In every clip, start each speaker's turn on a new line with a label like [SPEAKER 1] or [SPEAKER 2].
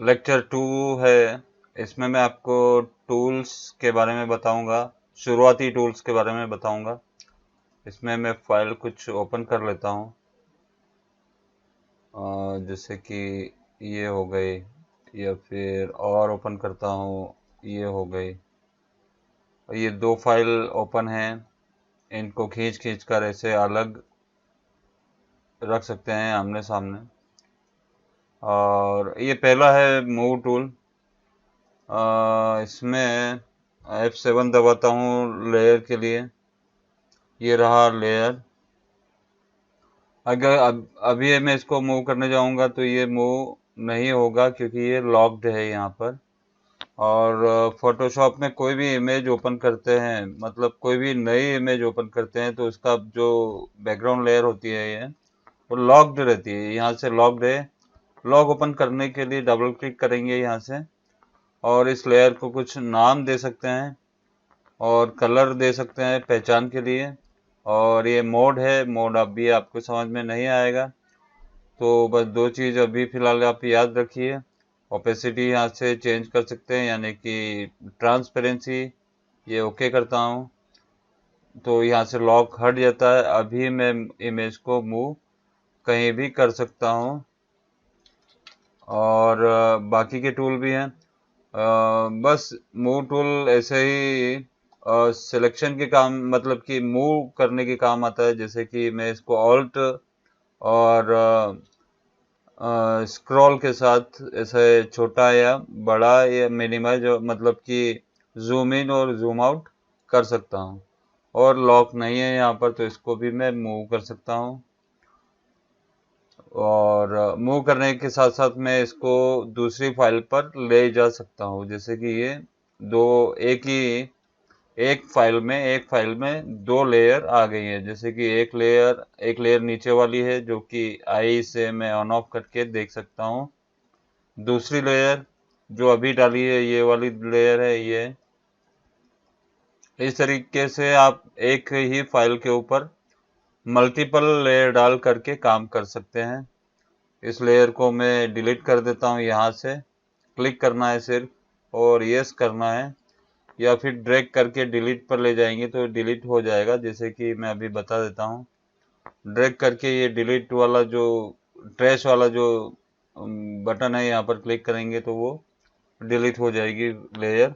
[SPEAKER 1] Lecture 2 है। इसमें मैं आपको टूल्स के बारे में बताऊंगा, शुरुआती टूल्स के बारे में बताऊंगा। इसमें मैं फाइल कुछ ओपन कर लेता हूं, जैसे कि ये हो गई, या फिर और ओपन करता हूं, ये हो गई। ये दो फाइल ओपन हैं, इनको खींच खींच कर ऐसे अलग रख सकते हैं आमने सामने। और ये पहला है मूव टूल। इसमें F7 दबाता हूँ लेयर के लिए। ये रहा लेयर। अगर अभी मैं इसको मूव करने जाऊंगा तो ये मूव नहीं होगा, क्योंकि ये लॉक्ड है यहाँ पर। और फोटोशॉप में कोई भी इमेज ओपन करते हैं, मतलब कोई भी नई इमेज ओपन करते हैं, तो उसका जो बैकग्राउंड लेयर होती है ये वो लॉक्ड रहती है। यहाँ से लॉक्ड है। लॉक ओपन करने के लिए डबल क्लिक करेंगे यहाँ से, और इस लेयर को कुछ नाम दे सकते हैं और कलर दे सकते हैं पहचान के लिए। और ये मोड है, मोड अभी आपको समझ में नहीं आएगा, तो बस दो चीज़ अभी फिलहाल आप याद रखिए। ओपेसिटी यहाँ से चेंज कर सकते हैं, यानी कि ट्रांसपेरेंसी ये ओके करता हूँ तो यहाँ से लॉक हट जाता है। अभी मैं इमेज को मूव कहीं भी कर सकता हूँ। और बाकी के टूल भी हैं। बस मूव टूल ऐसे ही सिलेक्शन के काम, मतलब कि मूव करने के काम आता है। जैसे कि मैं इसको ऑल्ट और स्क्रॉल के साथ ऐसे छोटा या बड़ा या मिनिमाइज, मतलब कि जूम इन और जूम आउट कर सकता हूँ। और लॉक नहीं है यहाँ पर, तो इसको भी मैं मूव कर सकता हूँ। और मूव करने के साथ साथ मैं इसको दूसरी फाइल पर ले जा सकता हूँ। जैसे कि ये दो एक फाइल में दो लेयर आ गई है। जैसे कि एक लेयर नीचे वाली है, जो कि आई से मैं ऑन ऑफ करके देख सकता हूँ। दूसरी लेयर जो अभी डाली है, ये वाली लेयर है ये। इस तरीके से आप एक ही फाइल के ऊपर मल्टीपल लेयर डाल करके काम कर सकते हैं। इस लेयर को मैं डिलीट कर देता हूँ। यहाँ से क्लिक करना है सिर्फ, और यस करना है, या फिर ड्रैग करके डिलीट पर ले जाएंगे तो डिलीट हो जाएगा। जैसे कि मैं अभी बता देता हूँ। ड्रैग करके ये डिलीट वाला जो ट्रैश वाला जो बटन है, यहाँ पर क्लिक करेंगे तो वो डिलीट हो जाएगी लेयर।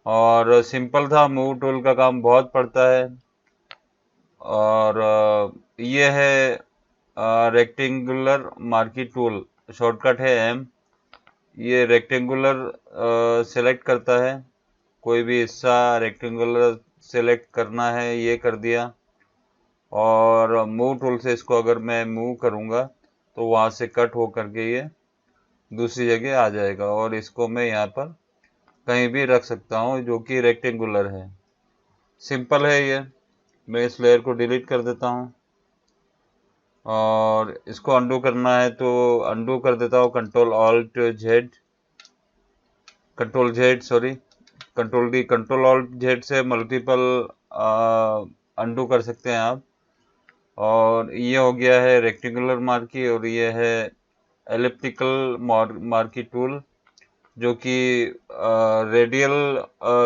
[SPEAKER 1] और सिंपल था, मूव टूल का काम बहुत पड़ता है। और ये है रेक्टेंगुलर मार्की टूल, शॉर्टकट है एम। ये रेक्टेंगुलर सेलेक्ट करता है, कोई भी हिस्सा रेक्टेंगुलर सेलेक्ट करना है, ये कर दिया। और मूव टूल से इसको अगर मैं मूव करूंगा तो वहां से कट हो करके ये दूसरी जगह आ जाएगा, और इसको मैं यहाँ पर कहीं भी रख सकता हूँ जो कि रेक्टेंगुलर है। सिंपल है ये। मैं इस लेयर को डिलीट कर देता हूँ, और इसको अंडू करना है तो अंडू कर देता हूँ। कंट्रोल ऑल्ट जेड से मल्टीपल अंडू कर सकते हैं आप। और ये हो गया है रेक्टेंगुलर मार्की, और ये है एलिप्टिकल मार्की टूल, जो कि रेडियल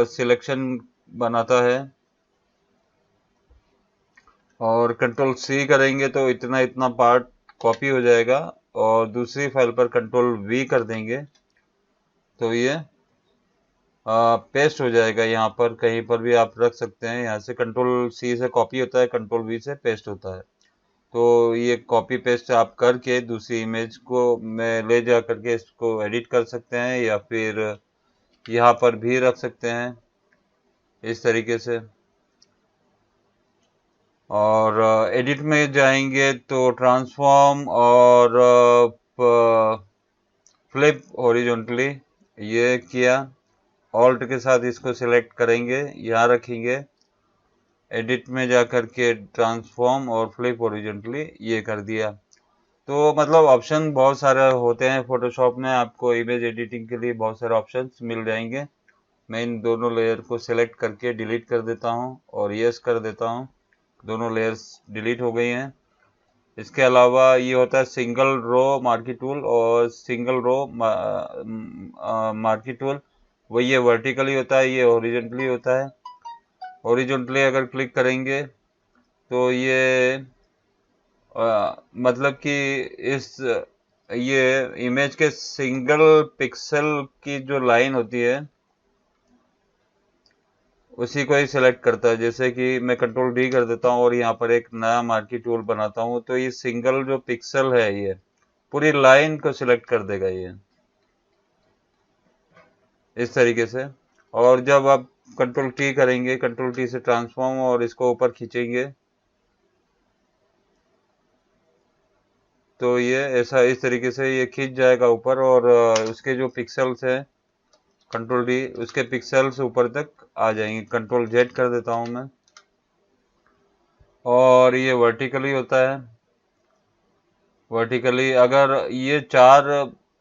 [SPEAKER 1] सिलेक्शन बनाता है। और कंट्रोल सी करेंगे तो इतना इतना पार्ट कॉपी हो जाएगा, और दूसरी फाइल पर कंट्रोल वी कर देंगे तो ये पेस्ट हो जाएगा। यहाँ पर कहीं पर भी आप रख सकते हैं। यहाँ से कंट्रोल सी से कॉपी होता है, कंट्रोल वी से पेस्ट होता है। तो ये कॉपी पेस्ट आप करके दूसरी इमेज को में ले जा करके इसको एडिट कर सकते हैं, या फिर यहाँ पर भी रख सकते हैं इस तरीके से। और एडिट में जाएंगे तो ट्रांसफॉर्म और फ्लिप हॉरिजॉन्टली ये किया। ऑल्ट के साथ इसको सिलेक्ट करेंगे, यहाँ रखेंगे। एडिट में जा करके ट्रांसफॉर्म और फ्लिप हॉरिजॉन्टली ये कर दिया। तो मतलब ऑप्शन बहुत सारे होते हैं फोटोशॉप में। आपको इमेज एडिटिंग के लिए बहुत सारे ऑप्शंस मिल जाएंगे। मैं इन दोनों लेयर को सिलेक्ट करके डिलीट कर देता हूँ और यस कर देता हूँ। दोनों लेयर्स डिलीट हो गई हैं। इसके अलावा ये होता है सिंगल रो मार्की टूल और सिंगल रो मार्की टूल। वो ये वर्टिकली होता है, ये हॉरिजॉन्टली होता है। हॉरिजॉन्टली अगर क्लिक करेंगे तो ये मतलब कि इस ये इमेज के सिंगल पिक्सल की जो लाइन होती है उसी को ही सिलेक्ट करता है। जैसे कि मैं कंट्रोल डी कर देता हूँ और यहाँ पर एक नया मार्की टूल बनाता हूँ, तो ये सिंगल जो पिक्सल है ये पूरी लाइन को सिलेक्ट कर देगा ये इस तरीके से। और जब आप कंट्रोल टी करेंगे, कंट्रोल टी से ट्रांसफॉर्म, और इसको ऊपर खींचेंगे तो ये ऐसा इस तरीके से ये खींच जाएगा ऊपर, और उसके जो पिक्सल्स हैं कंट्रोल डी उसके पिक्सल्स ऊपर तक आ जाएंगे। कंट्रोल जेड कर देता हूं मैं, और ये वर्टिकली होता है। वर्टिकली अगर ये चार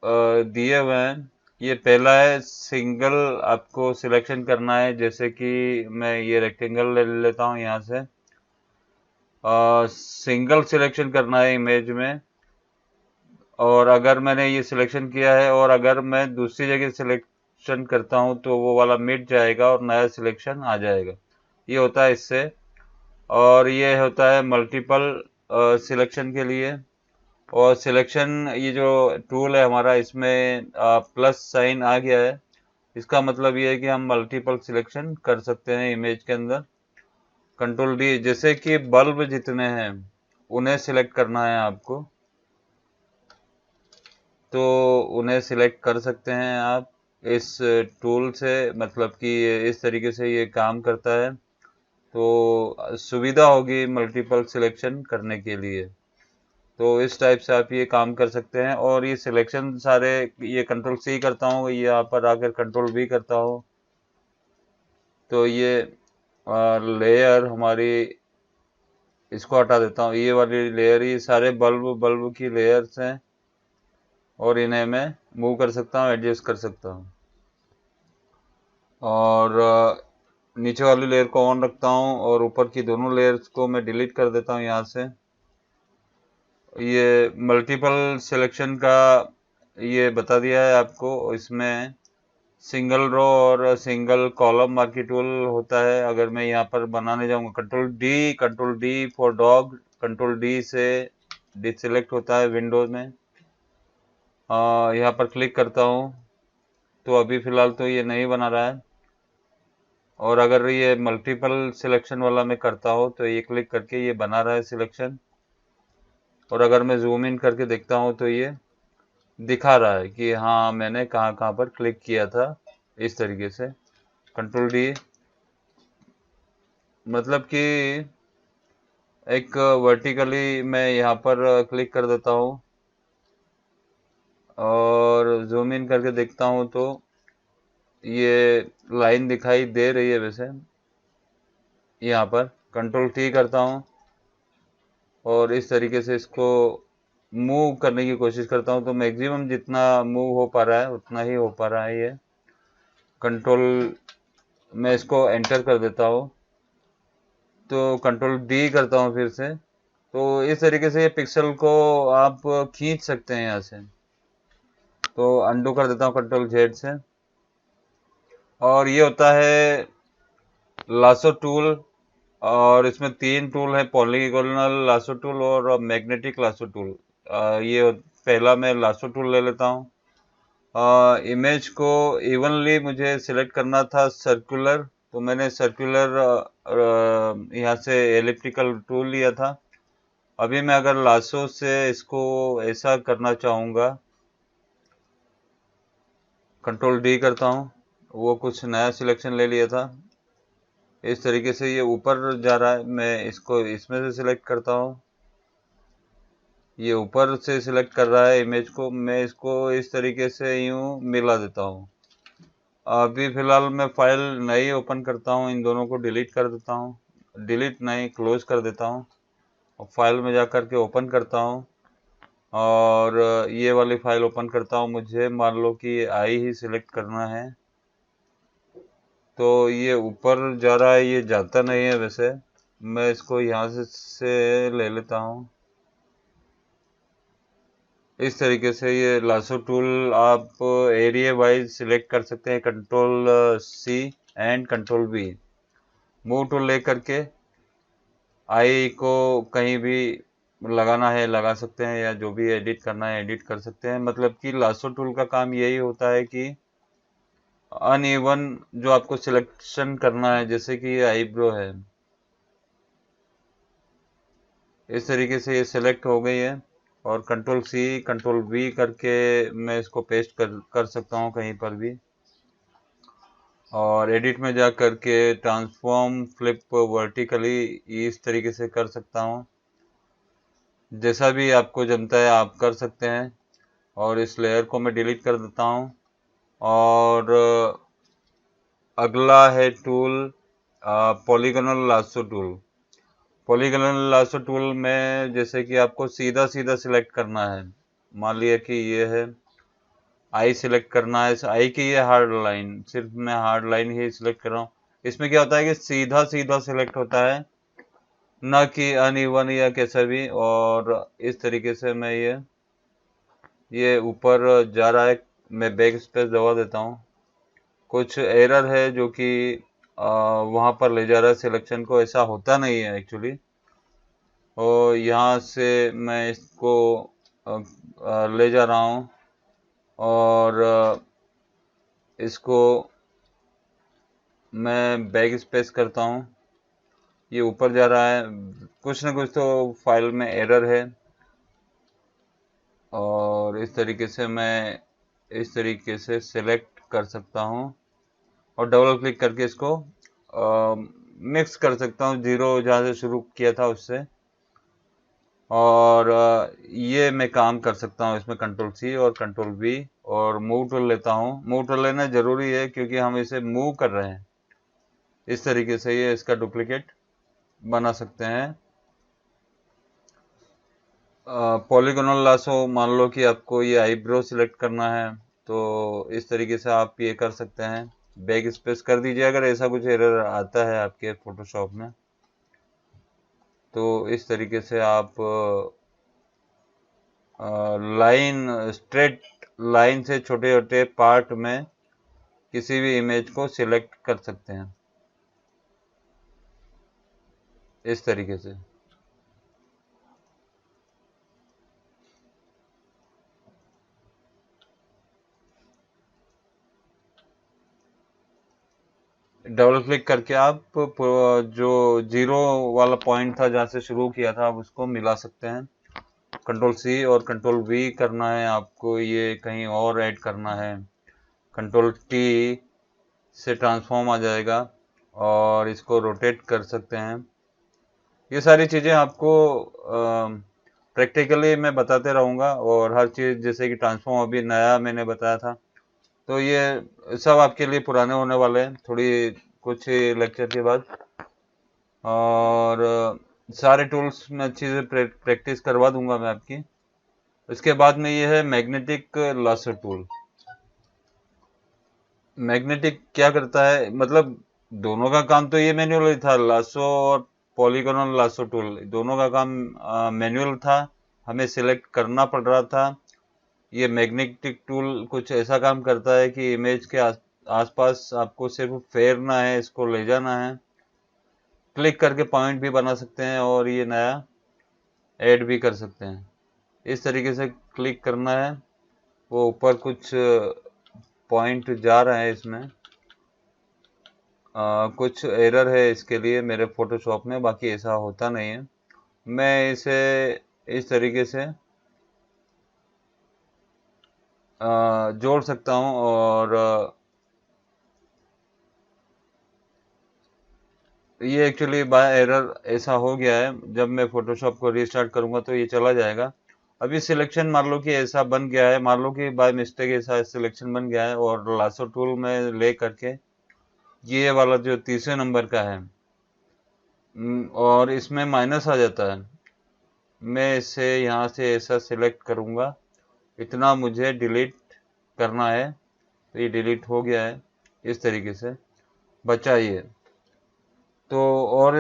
[SPEAKER 1] दिए हुए हैं, ये पहला है सिंगल, आपको सिलेक्शन करना है। जैसे कि मैं ये रेक्टेंगल ले लेता हूँ यहाँ से, सिंगल सिलेक्शन करना है इमेज में। और अगर मैंने ये सिलेक्शन किया है और अगर मैं दूसरी जगह सिलेक्शन करता हूँ तो वो वाला मिट जाएगा और नया सिलेक्शन आ जाएगा। ये होता है इससे। और ये होता है मल्टीपल सिलेक्शन के लिए। और सिलेक्शन ये जो टूल है हमारा, इसमें प्लस साइन आ गया है। इसका मतलब ये है कि हम मल्टीपल सिलेक्शन कर सकते हैं इमेज के अंदर। कंट्रोल डी, जैसे कि बल्ब जितने हैं उन्हें सिलेक्ट करना है आपको, तो उन्हें सिलेक्ट कर सकते हैं आप इस टूल से। मतलब कि इस तरीके से ये काम करता है, तो सुविधा होगी मल्टीपल सिलेक्शन करने के लिए। तो इस टाइप से आप ये काम कर सकते हैं। और ये सिलेक्शन सारे, ये कंट्रोल सी करता हूँ, यहाँ पर आकर कंट्रोल वी करता हूँ, तो ये लेयर हमारी, इसको हटा देता हूँ। ये वाली लेयर, ये सारे बल्ब बल्ब की लेयर्स हैं और इन्हें मैं मूव कर सकता हूँ, एडजस्ट कर सकता हूँ। और नीचे वाली लेयर को ऑन रखता हूँ और ऊपर की दोनों लेयर्स को मैं डिलीट कर देता हूँ यहाँ से। ये मल्टीपल सिलेक्शन का ये बता दिया है आपको। इसमें सिंगल रो और सिंगल कॉलम मार्की टूल होता है। अगर मैं यहाँ पर बनाने जाऊंगा, control D for dog, control D से डिसेलेक्ट होता है विंडोज में। यहाँ पर क्लिक करता हूँ तो अभी फिलहाल तो ये नहीं बना रहा है। और अगर ये मल्टीपल सिलेक्शन वाला मैं करता हूँ तो ये क्लिक करके ये बना रहा है सिलेक्शन। और अगर मैं जूम इन करके देखता हूँ तो ये दिखा रहा है कि हाँ मैंने कहाँ कहाँ पर क्लिक किया था। इस तरीके से कंट्रोल डी, मतलब कि एक वर्टिकली मैं यहाँ पर क्लिक कर देता हूँ और जूम इन करके देखता हूँ तो ये लाइन दिखाई दे रही है। वैसे यहाँ पर कंट्रोल टी करता हूँ और इस तरीके से इसको मूव करने की कोशिश करता हूँ, तो मैक्सिमम जितना मूव हो पा रहा है उतना ही हो पा रहा है ये। कंट्रोल, मैं इसको एंटर कर देता हूँ तो कंट्रोल डी करता हूँ फिर से। तो इस तरीके से ये पिक्सल को आप खींच सकते हैं यहाँ से। तो अंडू कर देता हूँ कंट्रोल जेड से। और ये होता है लासो टूल, और इसमें तीन टूल है, पॉलीगोनल लासो टूल और मैग्नेटिक लासो टूल। ये पहला मैं लासो टूल ले लेता हूँ। इमेज को इवनली मुझे सिलेक्ट करना था सर्कुलर, तो मैंने सर्कुलर यहाँ से एलिप्टिकल टूल लिया था। अभी मैं अगर लासो से इसको ऐसा करना चाहूँगा, कंट्रोल डी करता हूँ, वो कुछ नया सिलेक्शन ले लिया था। इस तरीके से ये ऊपर जा रहा है, मैं इसको इसमें से सिलेक्ट करता हूँ। ये ऊपर से सिलेक्ट कर रहा है इमेज को, मैं इसको इस तरीके से यूं मिला देता हूँ। अभी फिलहाल मैं फाइल नई ओपन करता हूँ, इन दोनों को डिलीट कर देता हूँ, डिलीट नहीं क्लोज कर देता हूँ, और फाइल में जा कर के ओपन करता हूँ। और ये वाली फाइल ओपन करता हूँ। मुझे मान लो कि आई ही सिलेक्ट करना है, तो ये ऊपर जा रहा है, ये जाता नहीं है। वैसे मैं इसको यहाँ से ले लेता हूँ इस तरीके से ये लासो टूल आप एरिया वाइज सिलेक्ट कर सकते हैं, control C and control V। Move tool ले करके आई को कहीं भी लगाना है लगा सकते हैं, या जो भी एडिट करना है एडिट कर सकते हैं। मतलब कि लासो टूल का काम यही होता है कि अनइवन जो आपको सिलेक्शन करना है, जैसे कि ये आईब्रो है, इस तरीके से ये सिलेक्ट हो गई है, और कंट्रोल C कंट्रोल V करके मैं इसको पेस्ट कर सकता हूँ कहीं पर भी, और एडिट में जा करके ट्रांसफॉर्म फ्लिप वर्टिकली इस तरीके से कर सकता हूँ। जैसा भी आपको जमता है आप कर सकते हैं। और इस लेयर को मैं डिलीट कर देता हूँ। और अगला है tool polygonal lasso tool. Polygonal lasso tool में जैसे कि आपको सीधा सीधा सिलेक्ट करना है। मान लिया कि ये है आई, सिलेक्ट करना है आई की ये हार्ड लाइन, सिर्फ मैं हार्ड लाइन ही सिलेक्ट कर रहा हूँ। इसमें क्या होता है कि सीधा सीधा सिलेक्ट होता है, ना कि अनइवन या कैसा भी। और इस तरीके से मैं ये ऊपर जा रहा है, मैं बैक स्पेस दबा देता हूँ। कुछ एरर है जो कि वहां पर ले जा रहा है सिलेक्शन को, ऐसा होता नहीं है एक्चुअली। और यहाँ से मैं इसको ले जा रहा हूँ, और इसको मैं बैक स्पेस करता हूँ, ये ऊपर जा रहा है। कुछ ना कुछ तो फाइल में एरर है। और इस तरीके से मैं इस तरीके से सिलेक्ट कर सकता हूँ, और डबल क्लिक करके इसको मिक्स कर सकता हूँ, जीरो जहाँ से शुरू किया था उससे। और ये मैं काम कर सकता हूँ इसमें कंट्रोल C और कंट्रोल V, और मूव टूल लेता हूँ। मूव टूल लेना जरूरी है क्योंकि हम इसे मूव कर रहे हैं। इस तरीके से ये इसका डुप्लीकेट बना सकते हैं। पॉलीगोनल लासो, मान लो कि आपको ये आईब्रो सिलेक्ट करना है, तो इस तरीके से आप ये कर सकते हैं। बैक स्पेस कर दीजिए अगर ऐसा कुछ एरर आता है आपके फोटोशॉप में। तो इस तरीके से आप लाइन, स्ट्रेट लाइन से छोटे छोटे पार्ट में किसी भी इमेज को सिलेक्ट कर सकते हैं, इस तरीके से। डबल क्लिक करके आप जो जीरो वाला पॉइंट था जहाँ से शुरू किया था, आप उसको मिला सकते हैं। कंट्रोल C और कंट्रोल V करना है आपको, ये कहीं और ऐड करना है। कंट्रोल T से ट्रांसफॉर्म आ जाएगा, और इसको रोटेट कर सकते हैं। ये सारी चीज़ें आपको प्रैक्टिकली मैं बताते रहूँगा, और हर चीज़ जैसे कि ट्रांसफॉर्म अभी नया मैंने बताया था, तो ये सब आपके लिए पुराने होने वाले हैं थोड़ी कुछ लेक्चर के बाद। और सारे टूल्स में अच्छी से प्रैक्टिस करवा दूंगा मैं आपकी। इसके बाद में ये है मैग्नेटिक लासो टूल। मैग्नेटिक क्या करता है, मतलब दोनों का काम तो ये मैनुअल ही था, लासो और पॉलीगोनल लासो टूल दोनों का काम मैनुअल था, हमें सिलेक्ट करना पड़ रहा था। ये मैग्नेटिक टूल कुछ ऐसा काम करता है कि इमेज के आसपास आपको सिर्फ फेरना है, इसको ले जाना है। क्लिक करके पॉइंट भी बना सकते हैं, और ये नया ऐड भी कर सकते हैं। इस तरीके से क्लिक करना है, वो ऊपर कुछ पॉइंट जा रहा है इसमें। कुछ एरर है इसके लिए मेरे फोटोशॉप में, बाकी ऐसा होता नहीं है। मैं इसे इस तरीके से जोड़ सकता हूँ। और ये एक्चुअली बाय एरर ऐसा हो गया है, जब मैं फोटोशॉप को रीस्टार्ट करूंगा तो ये चला जाएगा। अभी सिलेक्शन मान लो कि ऐसा बन गया है, मान लो कि बाय मिस्टेक ऐसा सिलेक्शन बन गया है, और लासो टूल में ले करके ये वाला जो तीसरे नंबर का है, और इसमें माइनस आ जाता है। मैं इसे यहाँ से ऐसा सिलेक्ट करूँगा, इतना मुझे डिलीट करना है, तो ये डिलीट हो गया है। इस तरीके से बचा ये। तो और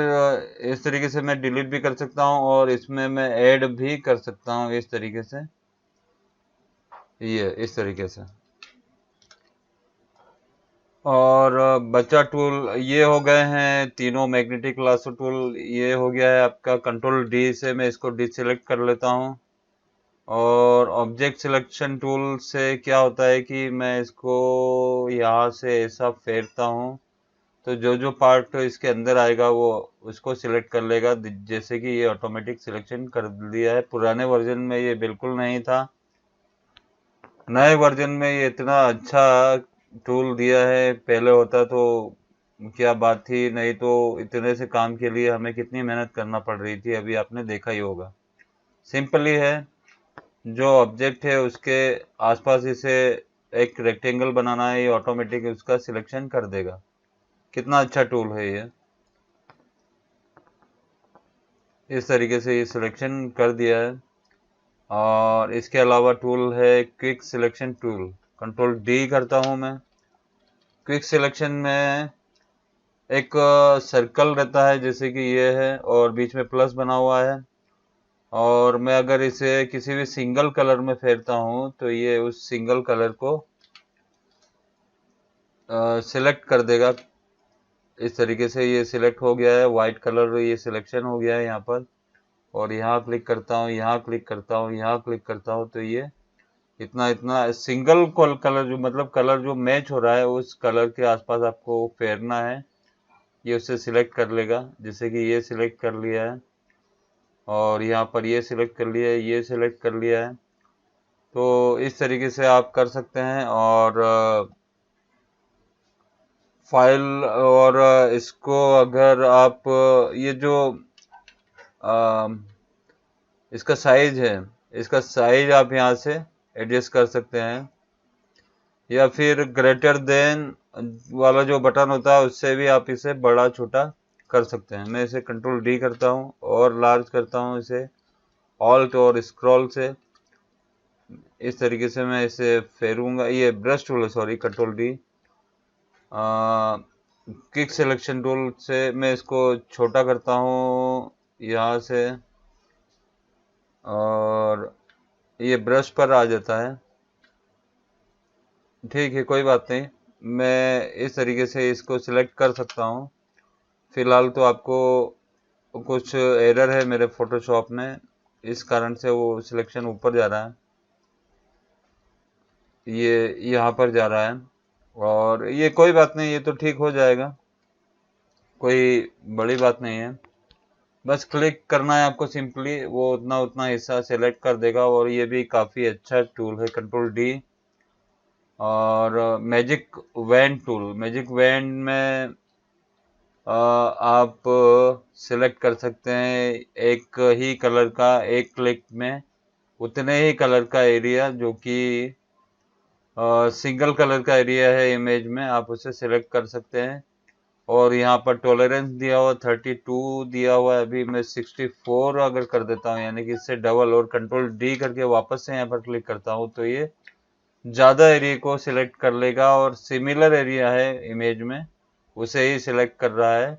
[SPEAKER 1] इस तरीके से मैं डिलीट भी कर सकता हूँ, और इसमें मैं ऐड भी कर सकता हूँ इस तरीके से। ये इस तरीके से। और बचा टूल, ये हो गए हैं तीनों मैग्नेटिक लासो टूल। ये हो गया है आपका कंट्रोल डी से मैं इसको डिसेलेक्ट कर लेता हूँ। और ऑब्जेक्ट सिलेक्शन टूल से क्या होता है कि मैं इसको यहाँ से ऐसा फेरता हूँ, तो जो जो पार्ट इसके अंदर आएगा वो उसको सिलेक्ट कर लेगा। जैसे कि ये ऑटोमेटिक सिलेक्शन कर दिया है। पुराने वर्जन में ये बिल्कुल नहीं था, नए वर्जन में ये इतना अच्छा टूल दिया है। पहले होता तो क्या बात थी, नहीं तो इतने से काम के लिए हमें कितनी मेहनत करना पड़ रही थी, अभी आपने देखा ही होगा। सिंपल ही है, जो ऑब्जेक्ट है उसके आसपास इसे एक रेक्टेंगल बनाना है, ये ऑटोमेटिक उसका सिलेक्शन कर देगा। कितना अच्छा टूल है ये। इस तरीके से ये सिलेक्शन कर दिया है। और इसके अलावा टूल है quick selection tool. Control D करता हूं मैं। क्विक सिलेक्शन में एक सर्कल रहता है जैसे कि ये है, और बीच में प्लस बना हुआ है। और मैं अगर इसे किसी भी सिंगल कलर में फेरता हूं तो ये उस सिंगल कलर को सिलेक्ट कर देगा। इस तरीके से ये सिलेक्ट हो गया है, वाइट कलर ये सिलेक्शन हो गया है यहाँ पर। और यहाँ क्लिक करता हूँ, यहाँ क्लिक करता हूँ, यहाँ क्लिक करता हूँ, तो ये इतना इतना सिंगल कलर जो मतलब कलर जो मैच हो रहा है उस कलर के आसपास आपको फेरना है। ये उससे सिलेक्ट कर लेगा, जैसे कि ये सिलेक्ट कर लिया है, और यहाँ पर ये सिलेक्ट कर लिया है, ये सिलेक्ट कर लिया है। तो इस तरीके से आप कर सकते हैं। और फाइल और इसको अगर आप ये जो इसका साइज है, इसका साइज आप यहाँ से एडजस्ट कर सकते हैं, या फिर ग्रेटर देन वाला जो बटन होता है उससे भी आप इसे बड़ा छोटा कर सकते हैं। मैं इसे कंट्रोल डी करता हूँ और लार्ज करता हूँ इसे ऑल्ट और स्क्रॉल से। इस तरीके से मैं इसे फेरूंगा। ये ब्रश टूल है, sorry, control D. Quick selection tool से मैं इसको छोटा करता हूँ यहाँ से, और ये ब्रश पर आ जाता है। ठीक है, कोई बात नहीं, मैं इस तरीके से इसको सिलेक्ट कर सकता हूँ। फिलहाल तो आपको कुछ एरर है मेरे फोटोशॉप में, इस कारण से वो सिलेक्शन ऊपर जा रहा है, ये यहाँ पर जा रहा है। और ये कोई बात नहीं, ये तो ठीक हो जाएगा, कोई बड़ी बात नहीं है। बस क्लिक करना है आपको सिंपली, वो उतना उतना हिस्सा सेलेक्ट कर देगा। और ये भी काफ़ी अच्छा टूल है, कंट्रोल डी। और magic wand tool, magic wand में आप सिलेक्ट कर सकते हैं एक ही कलर का एक क्लिक में उतने ही कलर का एरिया, जो कि सिंगल कलर का एरिया है इमेज में, आप उसे सिलेक्ट कर सकते हैं। और यहाँ पर टॉलरेंस दिया हुआ 32 दिया हुआ है, अभी मैं 64 अगर कर देता हूँ, यानी कि इससे डबल, और कंट्रोल डी करके वापस से यहाँ पर क्लिक करता हूँ, तो ये ज़्यादा एरिया को सिलेक्ट कर लेगा। और सिमिलर एरिया है इमेज में उसे ही सिलेक्ट कर रहा है।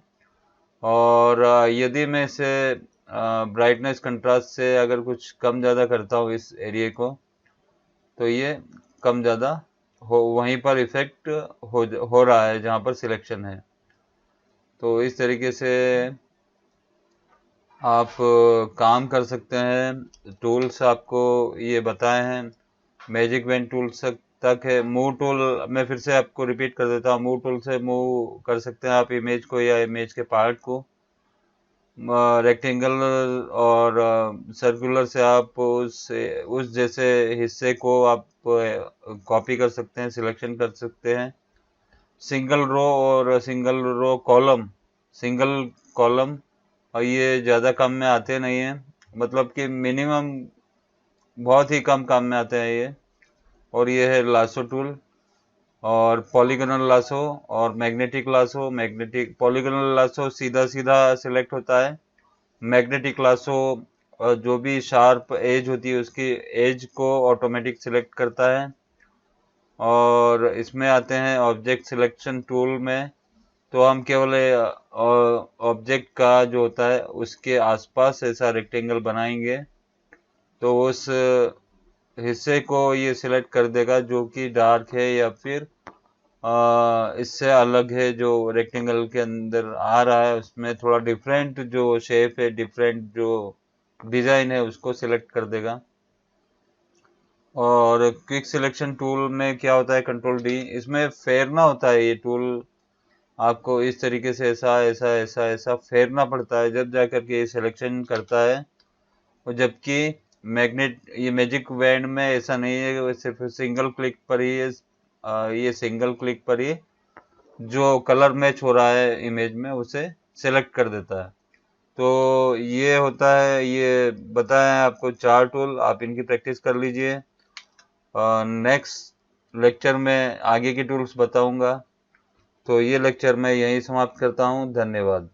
[SPEAKER 1] और यदि मैं इसे ब्राइटनेस कंट्रास्ट से अगर कुछ कम ज़्यादा करता हूँ इस एरिया को, तो ये कम ज़्यादा हो, वहीं पर इफेक्ट हो रहा है जहाँ पर सिलेक्शन है। तो इस तरीके से आप काम कर सकते हैं। टूल्स आपको ये बताए हैं, मैजिक वेन टूल्स तक है। मूव टूल मैं फिर से आपको रिपीट कर देता हूँ, मूव टूल से मूव कर सकते हैं आप इमेज को या इमेज के पार्ट को। रेक्टेंगल और सर्कुलर से आप उस जैसे हिस्से को आप कॉपी कर सकते हैं, सिलेक्शन कर सकते हैं। सिंगल रो और single row column, single column, और ये ज़्यादा काम में आते नहीं हैं, मतलब कि मिनिमम बहुत ही कम काम में आते हैं ये। और ये है लासो टूल, और पॉलीगोनल लासो और magnetic lasso. Magnetic polygonal lasso सीधा सीधा सिलेक्ट होता है, मैग्नेटिक लासो जो भी शार्प एज होती है उसकी एज को ऑटोमेटिक सिलेक्ट करता है। और इसमें आते हैं ऑब्जेक्ट सिलेक्शन टूल में, तो हम केवल ऑब्जेक्ट का जो होता है उसके आसपास ऐसा रेक्टेंगल बनाएंगे, तो उस हिस्से को ये सिलेक्ट कर देगा जो कि डार्क है या फिर इससे अलग है, जो रेक्टेंगल के अंदर आ रहा है उसमें थोड़ा डिफरेंट जो शेप है, डिफरेंट जो डिजाइन है उसको सिलेक्ट कर देगा। और क्विक सिलेक्शन टूल में क्या होता है, कंट्रोल डी, इसमें फेरना होता है ये टूल, आपको इस तरीके से ऐसा ऐसा ऐसा ऐसा फेरना पड़ता है जब जाकर के ये सिलेक्शन करता है। और जबकि ये मैजिक बैंड में ऐसा नहीं है कि वो सिर्फ सिंगल क्लिक पर ही ये सिंगल क्लिक पर ही जो कलर मैच हो रहा है इमेज में उसे सेलेक्ट कर देता है। तो ये होता है, ये बताया है आपको 4 टूल, आप इनकी प्रैक्टिस कर लीजिए। नेक्स्ट लेक्चर में आगे की टूल्स बताऊंगा। तो ये लेक्चर मैं यहीं समाप्त करता हूँ। धन्यवाद।